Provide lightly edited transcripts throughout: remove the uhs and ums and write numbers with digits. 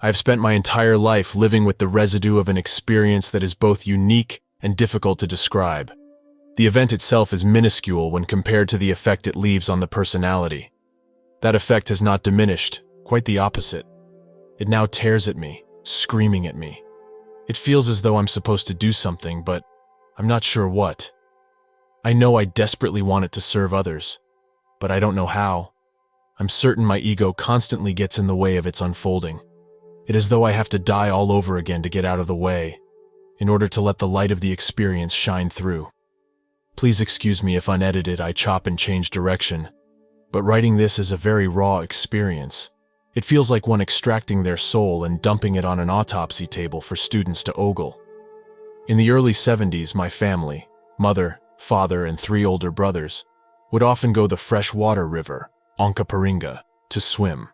I have spent my entire life living with the residue of an experience that is both unique and difficult to describe. The event itself is minuscule when compared to the effect it leaves on the personality. That effect has not diminished, quite the opposite. It now tears at me, screaming at me. It feels as though I'm supposed to do something, but I'm not sure what. I know I desperately want it to serve others, but I don't know how. I'm certain my ego constantly gets in the way of its unfolding. It is as though I have to die all over again to get out of the way, in order to let the light of the experience shine through. Please excuse me if unedited I chop and change direction, but writing this is a very raw experience. It feels like one extracting their soul and dumping it on an autopsy table for students to ogle. In the early 70s, my family, mother, father, and 3 older brothers, would often go the freshwater river, Onkaparinga, to swim.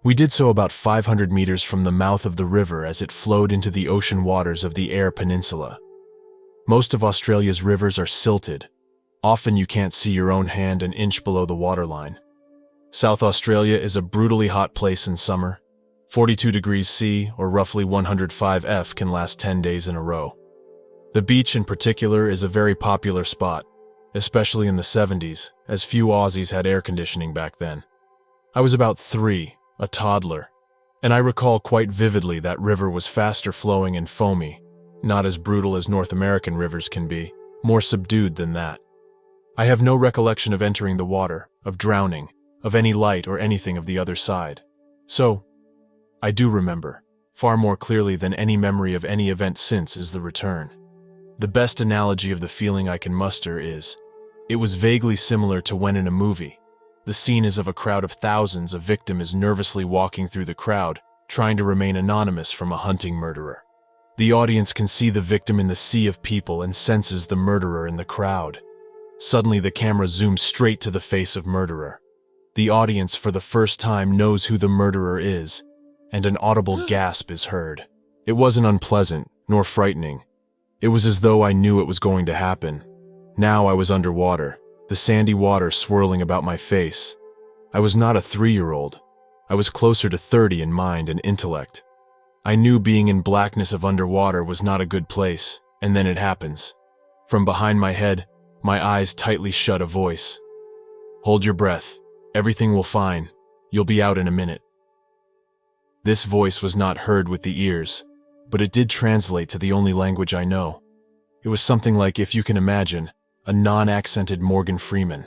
We did so about 500 meters from the mouth of the river as it flowed into the ocean waters of the Eyre Peninsula. Most of Australia's rivers are silted. Often you can't see your own hand an inch below the waterline. South Australia is a brutally hot place in summer. 42 degrees C, or roughly 105 F, can last 10 days in a row. The beach in particular is a very popular spot, especially in the 70s, as few Aussies had air conditioning back then. I was about 3, a toddler, and I recall quite vividly that river was faster flowing and foamy, not as brutal as North American rivers can be, more subdued than that. I have no recollection of entering the water, of drowning, of any light or anything of the other side. So, I do remember, far more clearly than any memory of any event since, is the return. The best analogy of the feeling I can muster is, it was vaguely similar to when in a movie, the scene is of a crowd of thousands, a victim is nervously walking through the crowd, trying to remain anonymous from a hunting murderer. The audience can see the victim in the sea of people and senses the murderer in the crowd. Suddenly the camera zooms straight to the face of murderer. The audience for the first time knows who the murderer is, and an audible gasp is heard. It wasn't unpleasant, nor frightening. It was as though I knew it was going to happen. Now I was underwater, the sandy water swirling about my face. I was not a 3-year-old. I was closer to 30 in mind and intellect. I knew being in blackness of underwater was not a good place, and then it happens. From behind my head, my eyes tightly shut, a voice. "Hold your breath. Everything will fine. You'll be out in a minute." This voice was not heard with the ears, but it did translate to the only language I know. It was something like, if you can imagine, a non-accented Morgan Freeman.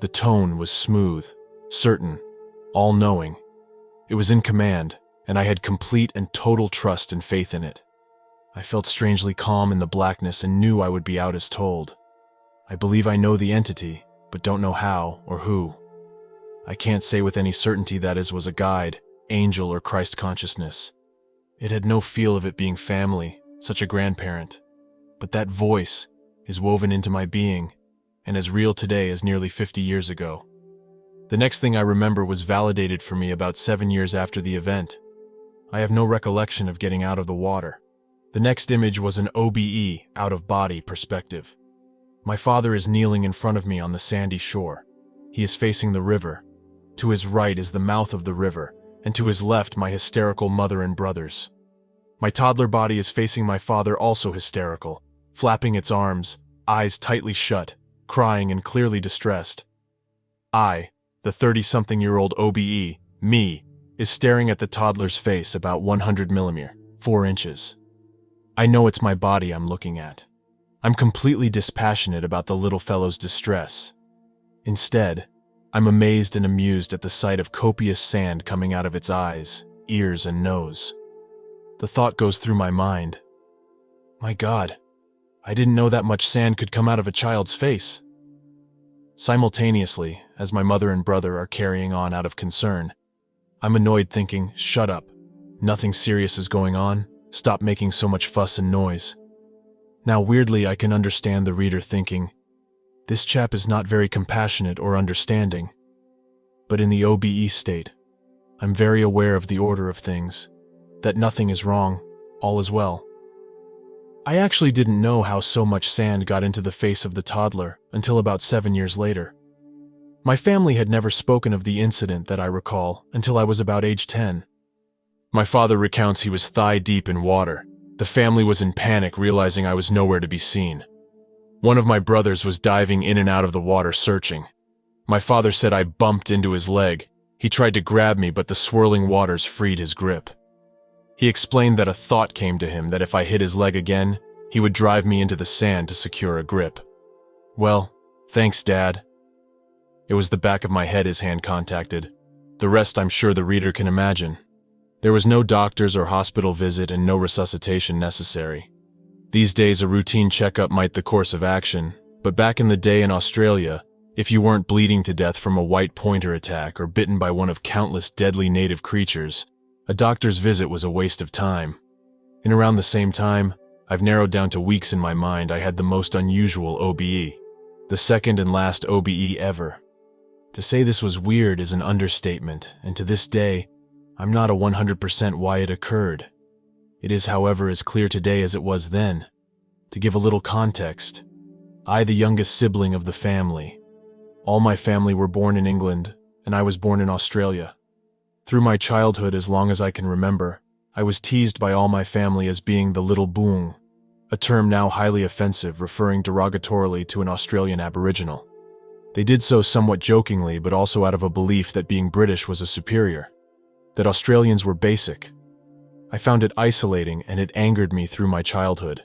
The tone was smooth, certain, all-knowing. It was in command, and I had complete and total trust and faith in it. I felt strangely calm in the blackness and knew I would be out as told. I believe I know the entity, but don't know how or who. I can't say with any certainty that it was a guide, angel, or Christ consciousness. It had no feel of it being family, such a grandparent. But that voice is woven into my being, and as real today as nearly 50 years ago. The next thing I remember was validated for me about 7 years after the event. I have no recollection of getting out of the water. The next image was an OBE, out-of-body perspective. My father is kneeling in front of me on the sandy shore. He is facing the river. To his right is the mouth of the river, and to his left my hysterical mother and brothers. My toddler body is facing my father, also hysterical, flapping its arms, eyes tightly shut, crying and clearly distressed. I, the 30-something-year-old OBE, me, is staring at the toddler's face about 100 millimeter, 4 inches. I know it's my body I'm looking at. I'm completely dispassionate about the little fellow's distress. Instead, I'm amazed and amused at the sight of copious sand coming out of its eyes, ears, and nose. The thought goes through my mind, my God, I didn't know that much sand could come out of a child's face. Simultaneously, as my mother and brother are carrying on out of concern, I'm annoyed, thinking, shut up. Nothing serious is going on. Stop making so much fuss and noise. Now weirdly I can understand the reader thinking, this chap is not very compassionate or understanding. But in the OBE state, I'm very aware of the order of things, that nothing is wrong, all is well. I actually didn't know how so much sand got into the face of the toddler until about 7 years later. My family had never spoken of the incident that I recall until I was about age 10. My father recounts he was thigh-deep in water. The family was in panic, realizing I was nowhere to be seen. One of my brothers was diving in and out of the water searching. My father said I bumped into his leg. He tried to grab me, but the swirling waters freed his grip. He explained that a thought came to him that if I hit his leg again, he would drive me into the sand to secure a grip. Well, thanks, Dad. It was the back of my head his hand contacted. The rest I'm sure the reader can imagine. There was no doctors or hospital visit and no resuscitation necessary. These days a routine checkup might the course of action, but back in the day in Australia, if you weren't bleeding to death from a white pointer attack or bitten by one of countless deadly native creatures, a doctor's visit was a waste of time. In around the same time, I've narrowed down to weeks in my mind, I had the most unusual OBE, the second and last OBE ever. To say this was weird is an understatement, and to this day, I'm not 100% why it occurred. It is, however, as clear today as it was then. To give a little context, I, the youngest sibling of the family. All my family were born in England, and I was born in Australia. Through my childhood, as long as I can remember, I was teased by all my family as being the little boong, a term now highly offensive, referring derogatorily to an Australian Aboriginal. They did so somewhat jokingly, but also out of a belief that being British was a superior, that Australians were basic. I found it isolating, and it angered me through my childhood.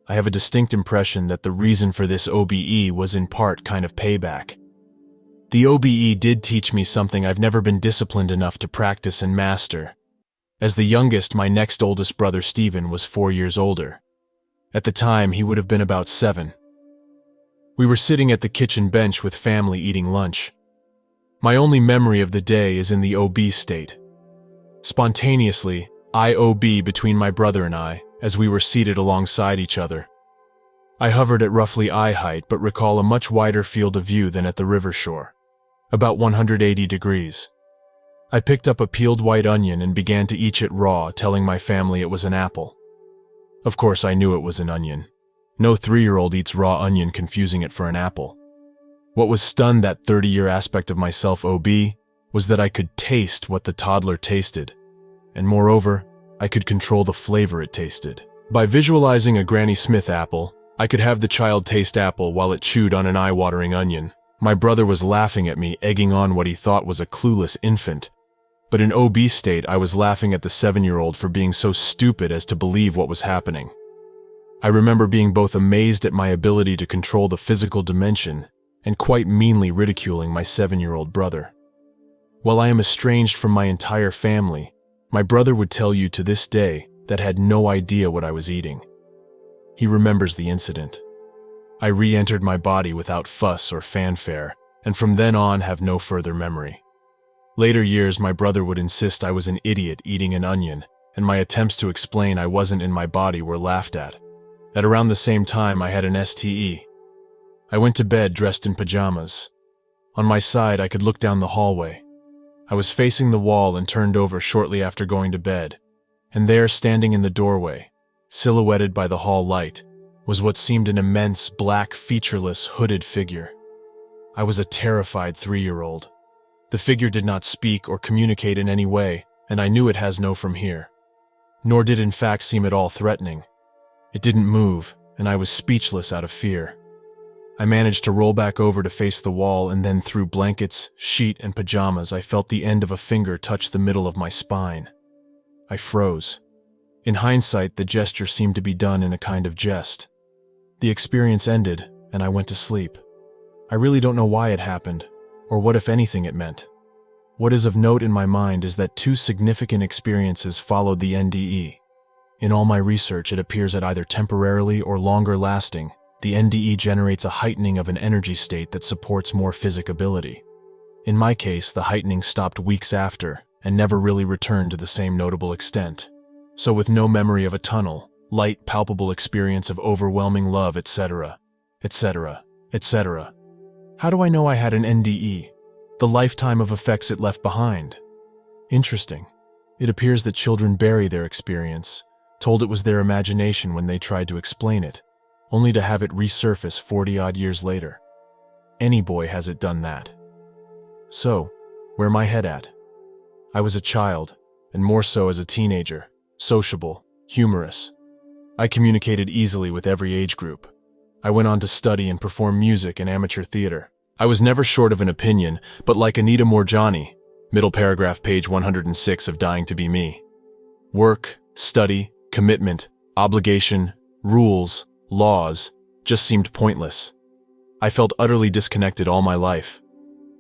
I have a distinct impression that the reason for this OBE was in part kind of payback. The OBE did teach me something I've never been disciplined enough to practice and master. As the youngest, my next oldest brother Stephen was 4 years older. At the time, he would have been about 7. We were sitting at the kitchen bench with family eating lunch. My only memory of the day is in the OB state. Spontaneously, I OB between my brother and I, as we were seated alongside each other. I hovered at roughly eye height, but recall a much wider field of view than at the river shore, about 180 degrees. I picked up a peeled white onion and began to eat it raw, telling my family it was an apple. Of course, I knew it was an onion. No 3-year-old eats raw onion, confusing it for an apple. What was stunned, that 30-year aspect of myself OB, was that I could taste what the toddler tasted, and moreover, I could control the flavor it tasted. By visualizing a Granny Smith apple, I could have the child taste apple while it chewed on an eye-watering onion. My brother was laughing at me, egging on what he thought was a clueless infant. But in OB state, I was laughing at the 7-year-old for being so stupid as to believe what was happening. I remember being both amazed at my ability to control the physical dimension and quite meanly ridiculing my 7-year-old brother. While I am estranged from my entire family, my brother would tell you to this day that had no idea what I was eating. He remembers the incident. I re-entered my body without fuss or fanfare, and from then on have no further memory. Later years, my brother would insist I was an idiot eating an onion, and my attempts to explain I wasn't in my body were laughed at. At around the same time, I had an STE. I went to bed dressed in pajamas. On my side, I could look down the hallway. I was facing the wall and turned over shortly after going to bed, and there, standing in the doorway, silhouetted by the hall light, was what seemed an immense, black, featureless, hooded figure. I was a terrified 3-year-old. The figure did not speak or communicate in any way, and I knew it has no from here. Nor did in fact seem at all threatening. It didn't move, and I was speechless out of fear. I managed to roll back over to face the wall, and then through blankets, sheet, and pajamas, I felt the end of a finger touch the middle of my spine. I froze. In hindsight, the gesture seemed to be done in a kind of jest. The experience ended, and I went to sleep. I really don't know why it happened, or what, if anything, it meant. What is of note in my mind is that 2 significant experiences followed the NDE. In all my research, it appears that either temporarily or longer lasting, the NDE generates a heightening of an energy state that supports more physic ability. In my case, the heightening stopped weeks after, and never really returned to the same notable extent. So with no memory of a tunnel, light, palpable experience of overwhelming love, etc., etc., etc., how do I know I had an NDE? The lifetime of effects it left behind. Interesting. It appears that children bury their experience, told it was their imagination when they tried to explain it, only to have it resurface 40-odd years later. Any boy has it done that. So, where my head at? I was a child, and more so as a teenager, sociable, humorous. I communicated easily with every age group. I went on to study and perform music and amateur theater. I was never short of an opinion, but like Anita Morjani, middle paragraph, page 106 of Dying to Be Me. Work, study, commitment, obligation, rules, laws, just seemed pointless. I felt utterly disconnected all my life.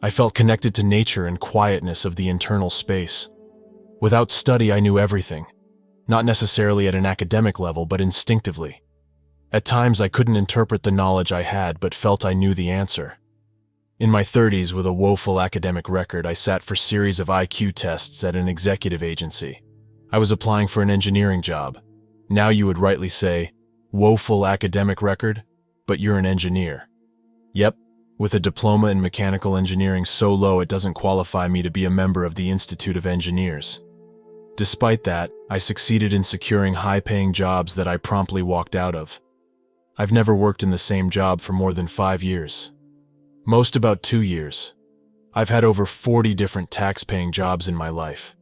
I felt connected to nature and quietness of the internal space. Without study, I knew everything. Not necessarily at an academic level, but instinctively. At times, I couldn't interpret the knowledge I had, but felt I knew the answer. In my 30s, with a woeful academic record, I sat for series of IQ tests at an executive agency. I was applying for an engineering job. Now you would rightly say, woeful academic record, but you're an engineer. Yep, with a diploma in mechanical engineering so low it doesn't qualify me to be a member of the Institute of Engineers. Despite that, I succeeded in securing high-paying jobs that I promptly walked out of. I've never worked in the same job for more than 5 years. Most about 2 years. I've had over 40 different tax-paying jobs in my life.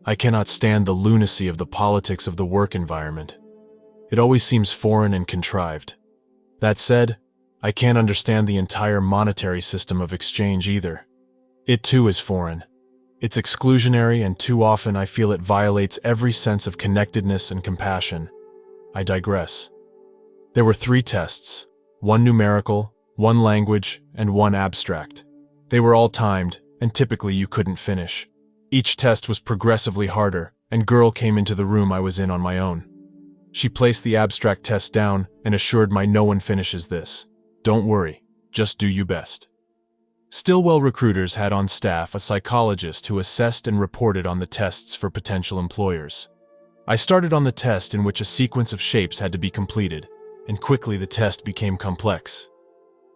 I cannot stand the lunacy of the politics of the work environment. It always seems foreign and contrived. That said, I can't understand the entire monetary system of exchange either. It too is foreign. It's exclusionary, and too often I feel it violates every sense of connectedness and compassion. I digress. There were 3 tests, 1 numerical, 1 language, and 1 abstract. They were all timed, and typically you couldn't finish. Each test was progressively harder, and girl came into the room I was in on my own. She placed the abstract test down and assured me, no one finishes this. Don't worry, just do you best. Stillwell recruiters had on staff a psychologist who assessed and reported on the tests for potential employers. I started on the test in which a sequence of shapes had to be completed, and quickly the test became complex.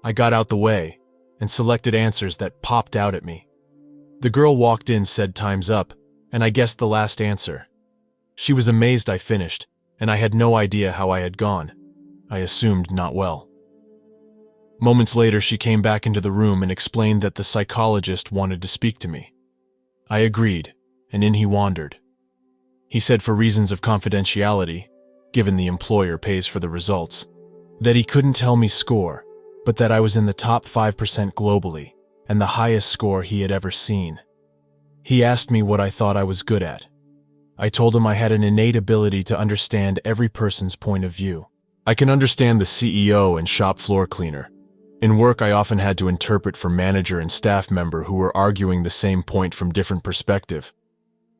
I got out the way and selected answers that popped out at me. The girl walked in, said time's up, and I guessed the last answer. She was amazed I finished, and I had no idea how I had gone. I assumed not well. Moments later, she came back into the room and explained that the psychologist wanted to speak to me. I agreed, and in he wandered. He said for reasons of confidentiality, given the employer pays for the results, that he couldn't tell me score, but that I was in the top 5% globally, and the highest score he had ever seen. He asked me what I thought I was good at. I told him I had an innate ability to understand every person's point of view. I can understand the CEO and shop floor cleaner. In work, I often had to interpret for manager and staff member who were arguing the same point from different perspective.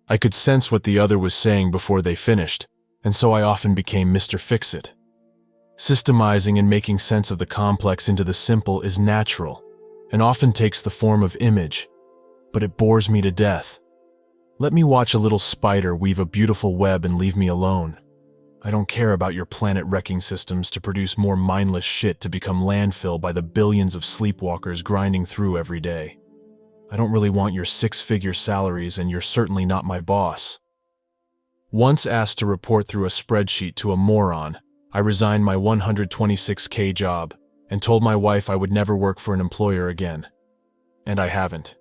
I could sense what the other was saying before they finished, and so I often became Mr. Fix-It. Systemizing and making sense of the complex into the simple is natural, and often takes the form of image, but it bores me to death. Let me watch a little spider weave a beautiful web and leave me alone. I don't care about your planet-wrecking systems to produce more mindless shit to become landfill by the billions of sleepwalkers grinding through every day. I don't really want your 6-figure salaries, and you're certainly not my boss. Once asked to report through a spreadsheet to a moron, I resigned my $126K job and told my wife I would never work for an employer again. And I haven't.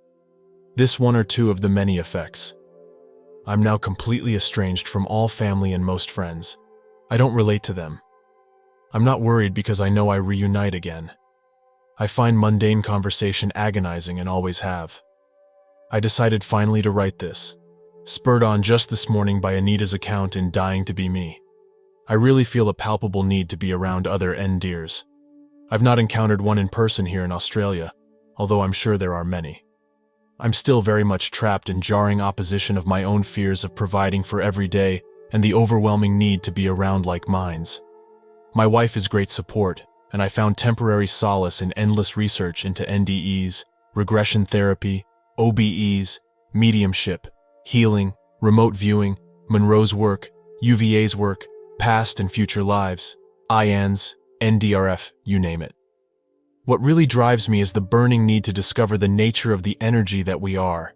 This one or two of the many effects. I'm now completely estranged from all family and most friends. I don't relate to them. I'm not worried because I know I reunite again. I find mundane conversation agonizing and always have. I decided finally to write this, spurred on just this morning by Anita's account in Dying to Be Me. I really feel a palpable need to be around other NDEs. I've not encountered one in person here in Australia, although I'm sure there are many. I'm still very much trapped in jarring opposition of my own fears of providing for every day and the overwhelming need to be around like minds. My wife is great support, and I found temporary solace in endless research into NDEs, regression therapy, OBEs, mediumship, healing, remote viewing, Monroe's work, UVA's work, past and future lives, IANs, NDRF, you name it. What really drives me is the burning need to discover the nature of the energy that we are.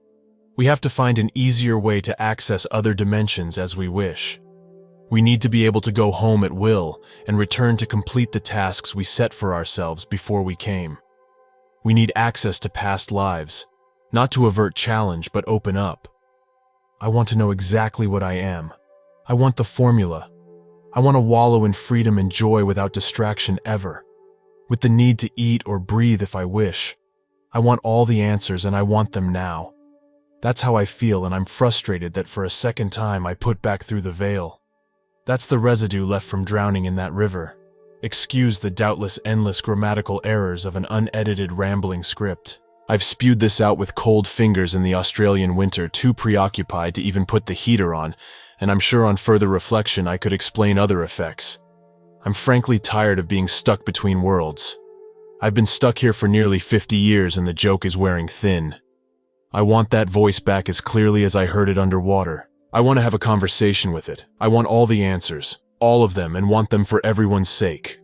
We have to find an easier way to access other dimensions as we wish. We need to be able to go home at will and return to complete the tasks we set for ourselves before we came. We need access to past lives, not to avert challenge but open up. I want to know exactly what I am. I want the formula. I want to wallow in freedom and joy without distraction ever, with the need to eat or breathe if I wish. I want all the answers, and I want them now. That's how I feel, and I'm frustrated that for a second time I put back through the veil. That's the residue left from drowning in that river. Excuse the doubtless endless grammatical errors of an unedited rambling script. I've spewed this out with cold fingers in the Australian winter, too preoccupied to even put the heater on, and I'm sure on further reflection I could explain other effects. I'm frankly tired of being stuck between worlds. I've been stuck here for nearly 50 years and the joke is wearing thin. I want that voice back as clearly as I heard it underwater. I want to have a conversation with it. I want all the answers, all of them, and want them for everyone's sake.